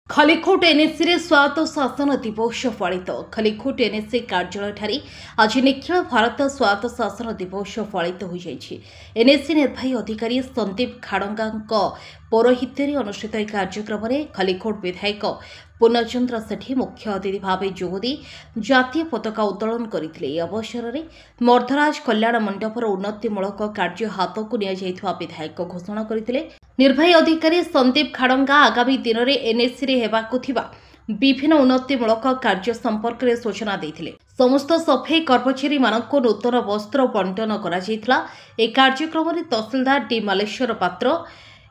Khallikote NSC रे स्वायत्त शासन दिवस पालित खलिकोट एनएससी कार्यालय ठारे आज निखिल भारत स्वायत्त शासन दिवस पालित हो जाइछि। एनएससी निर्वाही अधिकारी संदीप खाड़ंगा पौरोहित्य अनुष्ठित एक कार्यक्रम में खलिकोट विधायक पूर्णचंद्र सेठी मुख्य अतिथि भाव जोगदी जातीय पताका उत्तोलन करते। अवसर में मर्धराज कल्याण मंडपर उन्नतिमूलक कार्य हाथ को निया विधायक घोषणा करते। निर्वाही अधिकारी संदीप खाड़ंगा आगामी दिन में एनएससी रे हेबाकु थिबा विभिन्न उन्नतिमूलक कार्य संपर्क में सूचना देते। समस्त सफाई कर्मचारी मानक नूतन वस्त्र बंटन करा। एक कार्यक्रम में तहसीलदार डी मालेश्वर पात्र,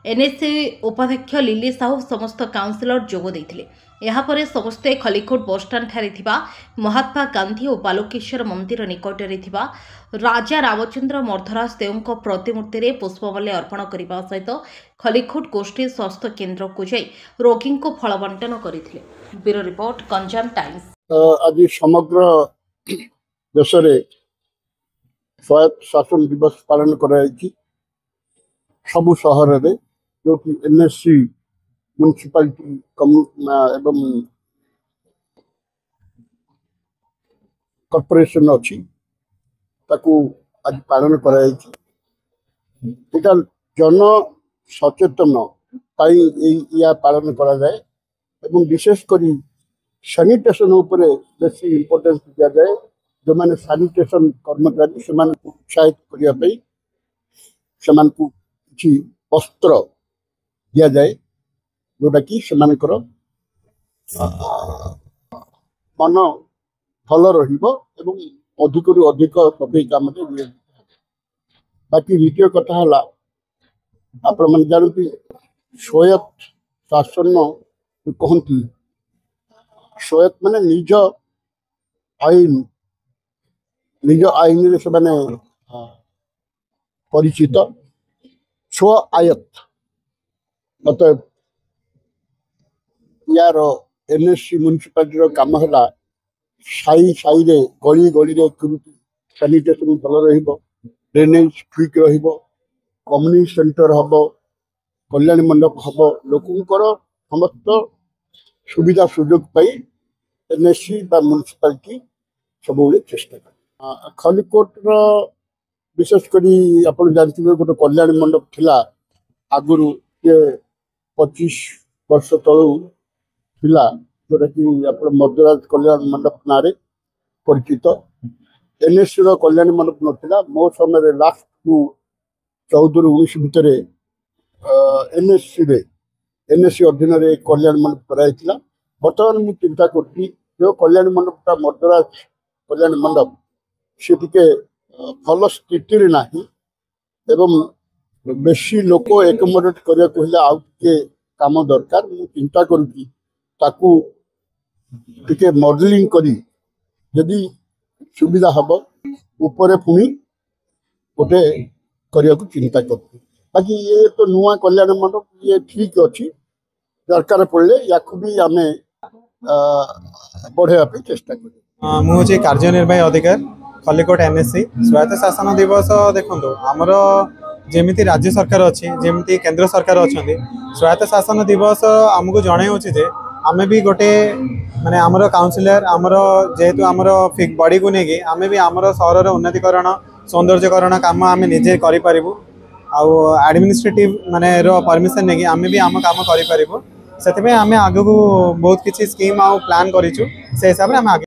एनएससी उपाध्यक्ष लिली साहू समस्त काउंसिलर जोग देते। यापर समस्ते खलिकोट बसस्टाण्ड ठारे थिबा महात्मा गांधी और बालुकेश्वर मंदिर निकट में थिबा राजा रामचंद्र मर्धराज देवଙ୍କ प्रतिमूर्ति रे पुष्पमाल्य अर्पण करने सहित खलिकोट गोष्ठी स्वास्थ्य केन्द्र को जाई रोगी को फल बंटन करथिले। Bureau report, Ganjam times. आज समग्र देश में स्वायत्त शासन दिवस पालन कराई सबु सहर में जो कि एनएससी म्युनिसिपालिटी एवं कॉर्पोरेशन अच्छी आज पालन कराई। जन सचेतन या पालन करा जाए एवं विशेषकर सैनिटेशन उपरे बेसी इम्पोर्टेंस दिया जाए। जो मैंने सैनिटेशन कर्मचारी से उत्साहित करने किसी वस्त्र दिया जाए जोटा कि सेमानकर मन भल एवं अधिक रु अधिक सफाई काम बाकी द्वितीय कथा है आपण मैंने जानती स्वायत्त शासन कहती स्वायत्त माने निज आईन से माने परिचित स्व आयत्त मतलब यार एनएससी म्युनिसिपालिटी काम है साई साई रे गली गली रे सैनिटेशन भल ड्रेनेज ठीक कम्युनिटी सेंटर हम कल्याण मंडप हम लोकंर समस्त सुविधा सुजोग पाई एनएससी म्युनिसिपालिटी सब चेष्टा कर। खलिकोट विशेषकर आप जानते गोटे कल्याण मंडप थिला आगुरी 25 वर्ष तलू थिला जोटा कि मर्धराज कल्याण मंडप ना परिचित। एनएससी कल्याण मंडप नाला मो समय लास्ट 14 ରୁ 19 भितर एनएससी अधीन कल्याण मंडप कराइला। बर्तमान मुझे चिंता करती जो कल्याण मंडपटा मर्धराज कल्याण मंडप सी टिके भल स्थिति ना एवं बेसी लोक एकमोडेट करने आउ काम दरकार। मुझे चिंता करुँगी टिके मॉडलिंग करी यदि सुविधा हम ऊपर पुणी गोटे करने को चिंता करती। बाकी ये तो नुआ कल्याण मंडप ये ठीक अच्छी दरकार पड़े या भी आम बढ़ाई चेष्टा कर। मुझे कार्यनिर्वाही अधिकारी खलिकोट एनएससी स्वायत्त शासन दिवस देखो आमर जमी राज्य सरकार अच्छी जमी केंद्र सरकार अच्छा स्वायत्त शासन दिवस आमको जन आमे भी गोटे माने आमर काउंसिलर आमर जेहेतु आमर बॉडी को लेकिन आमे भी आमर सहर उन्नतिकरण सौंदर्यकरण काम आमे निजे करि परिबु आउ एडमिनिस्ट्रेटिव माने रो परमिशन नेगी आमे भी आम काम करि परिबु। सेते में आमे आगु बहुत किछि स्कीम आउ प्लान करिछु से हिसाब रे आमे